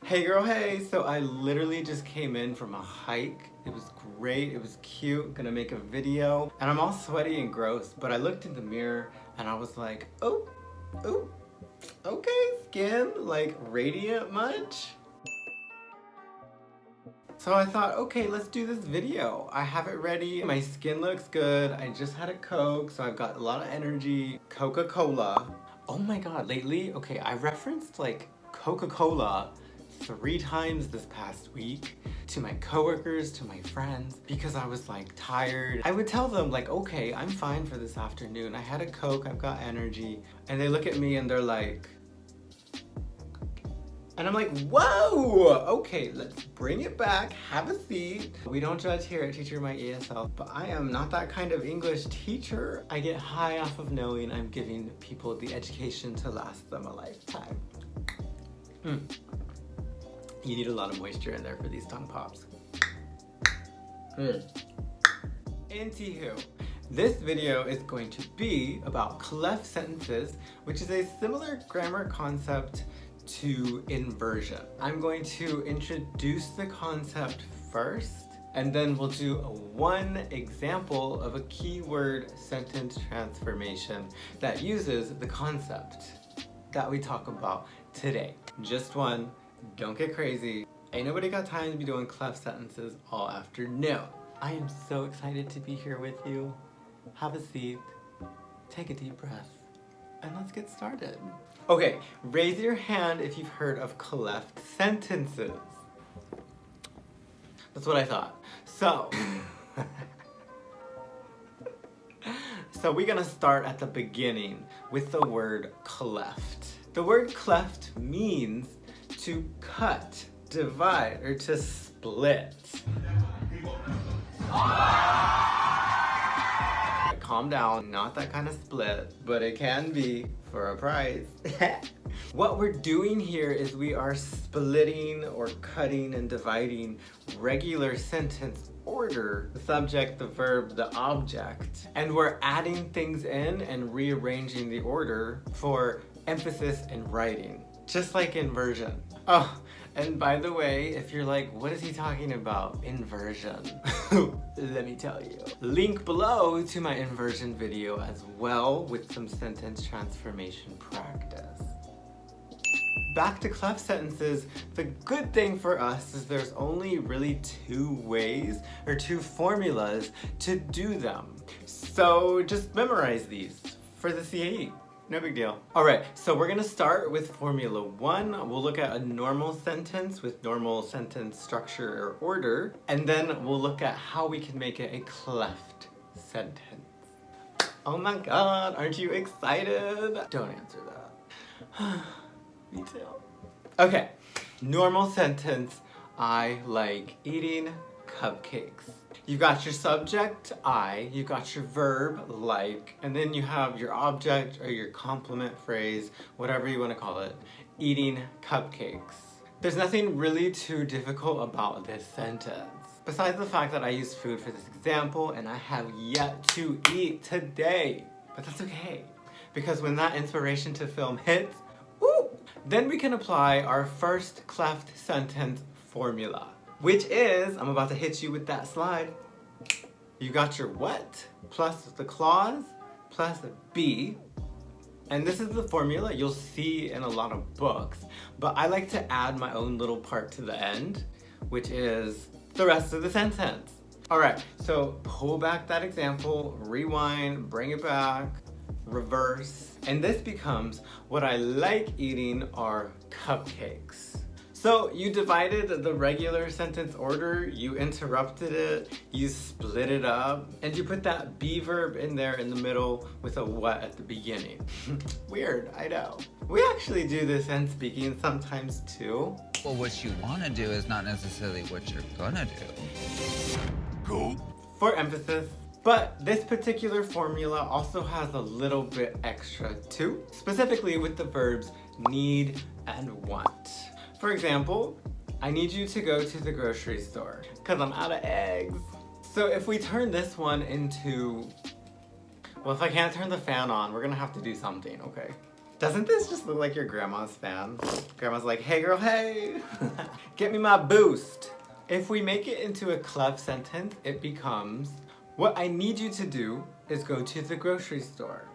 Hey girl, hey! So I literally just came in from a hike. It was great, it was cute, gonna make a video. And I'm all sweaty and gross, but I looked in the mirror and I was like, oh, okay, skin, like radiant much? So I thought, okay, let's do this video. I have it ready, my skin looks good, I just had a Coke, so I've got a lot of energy. Coca-Cola. Oh my god, lately, okay, I referenced like Coca-Cola 3 times this past week to my coworkers, to my friends, because I was like tired. I would tell them like, okay, I'm fine for this afternoon. I had a Coke, I've got energy. And they look at me and they're like, and I'm like, whoa, okay, let's bring it back, have a seat. We don't judge here at Teacher My ESL, but I am not that kind of English teacher. I get high off of knowing I'm giving people the education to last them a lifetime. You need a lot of moisture in there for these tongue pops. Anywho, this video is going to be about cleft sentences, which is a similar grammar concept to inversion. I'm going to introduce the concept first, and then we'll do one example of a keyword sentence transformation that uses the concept that we talk about today. Just one. Don't get crazy. Ain't nobody got time to be doing cleft sentences all afternoon. I am so excited to be here with you. Have a seat, take a deep breath, and let's get started. Okay, raise your hand if you've heard of cleft sentences. That's what I thought. So, we're gonna start at the beginning with the word cleft. The word cleft means to cut, divide, or to split. Calm down, not that kind of split, but it can be for a price. What we're doing here is we are splitting or cutting and dividing regular sentence order, the subject, the verb, the object, and we're adding things in and rearranging the order for emphasis in writing. Just like inversion. Oh, and by the way, if you're like, what is he talking about? Inversion. Let me tell you. Link below to my inversion video as well with some sentence transformation practice. Back to cleft sentences, the good thing for us is there's only really 2 ways or 2 formulas to do them. So just memorize these for the CAE. No big deal. All right, so we're gonna start with Formula 1. We'll look at a normal sentence with normal sentence structure or order, and then we'll look at how we can make it a cleft sentence. Oh my God, aren't you excited? Don't answer that. Me too. Okay, normal sentence, I like eating cupcakes. You've got your subject, I, you've got your verb, like, and then you have your object or your complement phrase, whatever you want to call it, eating cupcakes. There's nothing really too difficult about this sentence. Besides the fact that I used food for this example and I have yet to eat today. But that's okay, because when that inspiration to film hits, woo, then we can apply our first cleft sentence formula. Which is, I'm about to hit you with that slide. You got your what plus the clause plus be. And this is the formula you'll see in a lot of books, but I like to add my own little part to the end, which is the rest of the sentence. All right, so pull back that example, rewind, bring it back, reverse, and this becomes what I like eating are cupcakes. So you divided the regular sentence order, you interrupted it, you split it up, and you put that be verb in there in the middle with a what at the beginning. Weird, I know. We actually do this in speaking sometimes too. Well, what you want to do is not necessarily what you're gonna do. Go. For emphasis. But this particular formula also has a little bit extra too, specifically with the verbs need and want. For example, I need you to go to the grocery store because I'm out of eggs. So if we turn this one into, well, if I can't turn the fan on, we're gonna have to do something, okay? Doesn't this just look like your grandma's fan? Grandma's like, hey girl, hey! Get me my boost! If we make it into a cleft sentence, it becomes, what I need you to do is go to the grocery store.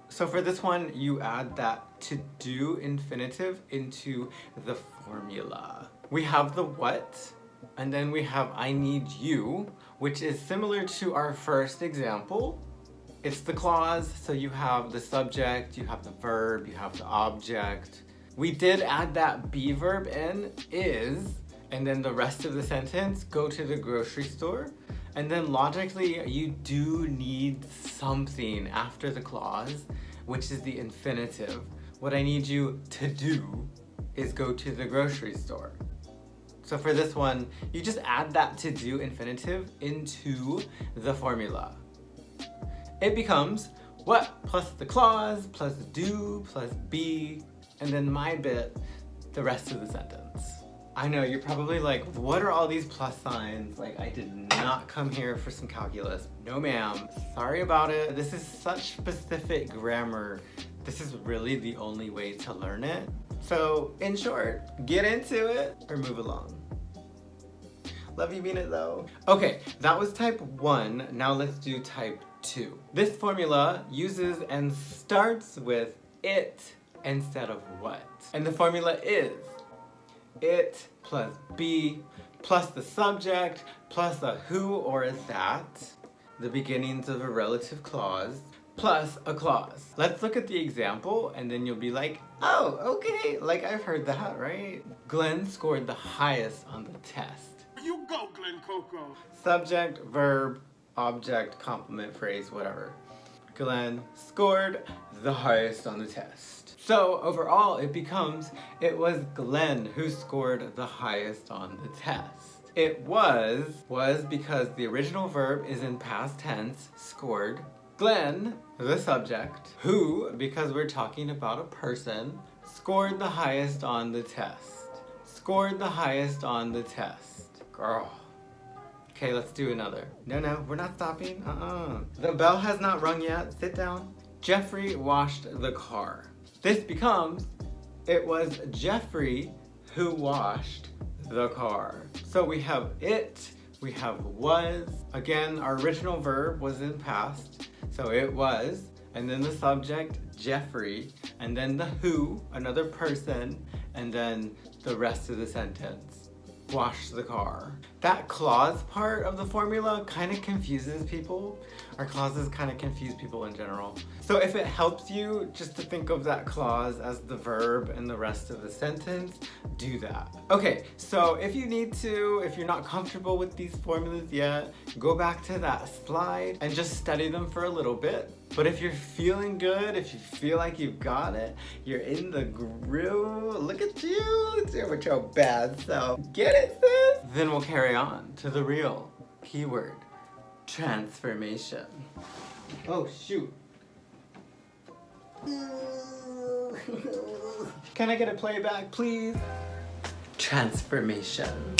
So for this one, you add that to do infinitive into the formula. We have the what, and then we have I need you, which is similar to our first example. It's the clause, so you have the subject, you have the verb, you have the object. We did add that be verb in, is, and then the rest of the sentence, go to the grocery store. And then logically, you do need something after the clause, which is the infinitive. What I need you to do is go to the grocery store. So for this one, you just add that to do infinitive into the formula. It becomes what plus the clause plus do plus be, and then my bit, the rest of the sentence. I know, you're probably like, what are all these plus signs? Like, I did not come here for some calculus. No ma'am, sorry about it. This is such specific grammar. This is really the only way to learn it. So, in short, get into it or move along. Love you, mean it though. Okay, that was type 1. Now let's do type 2. This formula uses and starts with it instead of what. And the formula is it plus be plus the subject plus a who or a that, the beginnings of a relative clause, plus a clause. Let's look at the example and then you'll be like, oh, okay, like I've heard that, right? Glenn scored the highest on the test. You go, Glenn Coco. Subject, verb, object, complement, phrase, whatever. Glenn scored the highest on the test. So overall, it becomes, it was Glenn who scored the highest on the test. It was because the original verb is in past tense, scored. Glenn, the subject, who, because we're talking about a person, scored the highest on the test. Scored the highest on the test. Girl. Okay, let's do another. No, we're not stopping. The bell has not rung yet. Sit down. Jeffrey washed the car. This becomes, it was Jeffrey who washed the car. So we have it, we have was. Again, our original verb was in past. So it was, and then the subject, Jeffrey, and then the who, another person, and then the rest of the sentence. Wash the car. That clause part of the formula kind of confuses people. Our clauses kind of confuse people in general. So if it helps you just to think of that clause as the verb and the rest of the sentence, do that. Okay, so if you need to, if you're not comfortable with these formulas yet, go back to that slide and just study them for a little bit. But if you're feeling good, if you feel like you've got it, you're in the groove, look at you, let's hear what your bad self. Get it, sis? Then we'll carry on to the real keyword, transformation. Oh, shoot. Can I get a playback, please? Transformation.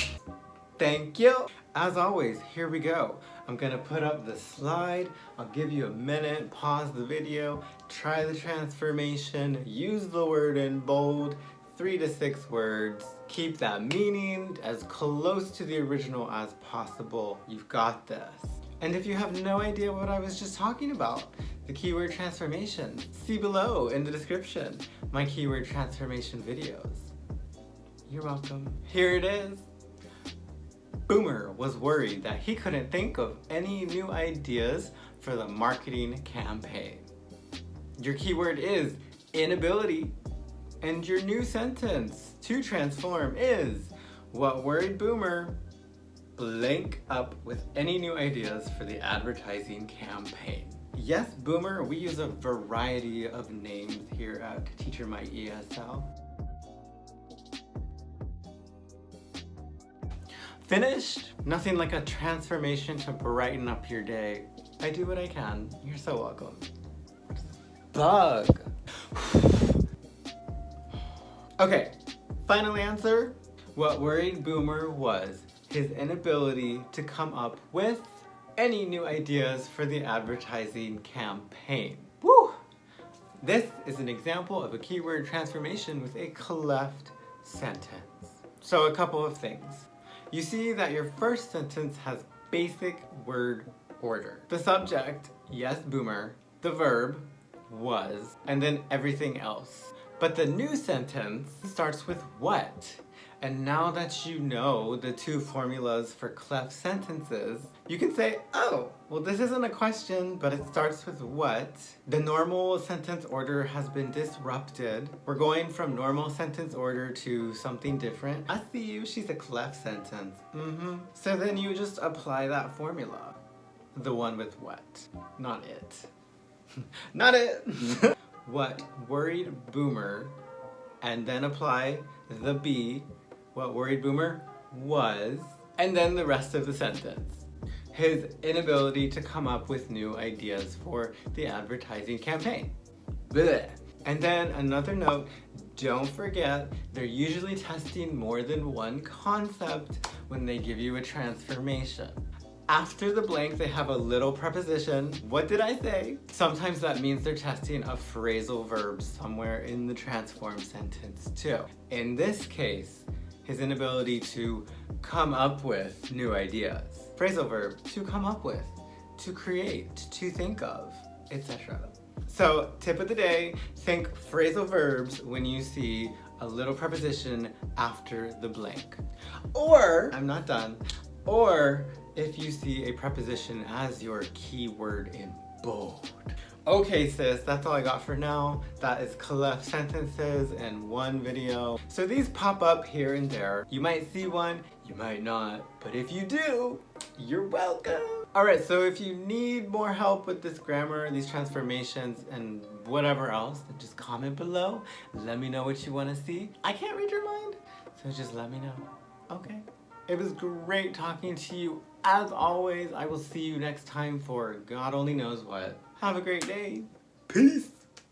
Thank you. As always, here we go. I'm gonna put up the slide. I'll give you a minute, pause the video, try the transformation, use the word in bold, 3 to 6 words. Keep that meaning as close to the original as possible. You've got this. And if you have no idea what I was just talking about, the keyword transformation, see below in the description my keyword transformation videos. You're welcome. Here it is. Boomer was worried that he couldn't think of any new ideas for the marketing campaign. Your keyword is inability, and your new sentence to transform is what worried Boomer blank up with any new ideas for the advertising campaign. Yes, Boomer, we use a variety of names here at Teacher My ESL. Finished? Nothing like a transformation to brighten up your day. I do what I can. You're so welcome. Bug. Okay, final answer. What worried Boomer was his inability to come up with any new ideas for the advertising campaign. Woo! This is an example of a keyword transformation with a cleft sentence. So a couple of things. You see that your first sentence has basic word order. The subject, yes boomer, the verb, was, and then everything else. But the new sentence starts with what? And now that you know the two formulas for cleft sentences, you can say, oh, well this isn't a question, but it starts with what? The normal sentence order has been disrupted. We're going from normal sentence order to something different. I see you, she's a cleft sentence. So then you just apply that formula. The one with what? Not it. Not it! What worried boomer, and then apply the be, what worried boomer was, and then the rest of the sentence. His inability to come up with new ideas for the advertising campaign. Blech. And then another note, don't forget, they're usually testing more than one concept when they give you a transformation. After the blank, they have a little preposition. What did I say? Sometimes that means they're testing a phrasal verb somewhere in the transform sentence too. In this case, his inability to come up with new ideas. Phrasal verb, to come up with, to create, to think of, etc. So, tip of the day, think phrasal verbs when you see a little preposition after the blank. Or, I'm not done, or if you see a preposition as your keyword in bold. Okay sis, that's all I got for now. That is cleft sentences in one video. So these pop up here and there. You might see one, you might not, but if you do, you're welcome. Alright, so if you need more help with this grammar, these transformations, and whatever else, then just comment below. Let me know what you want to see. I can't read your mind, so just let me know. Okay. It was great talking to you. As always, I will see you next time for God only knows what. Have a great day. Peace.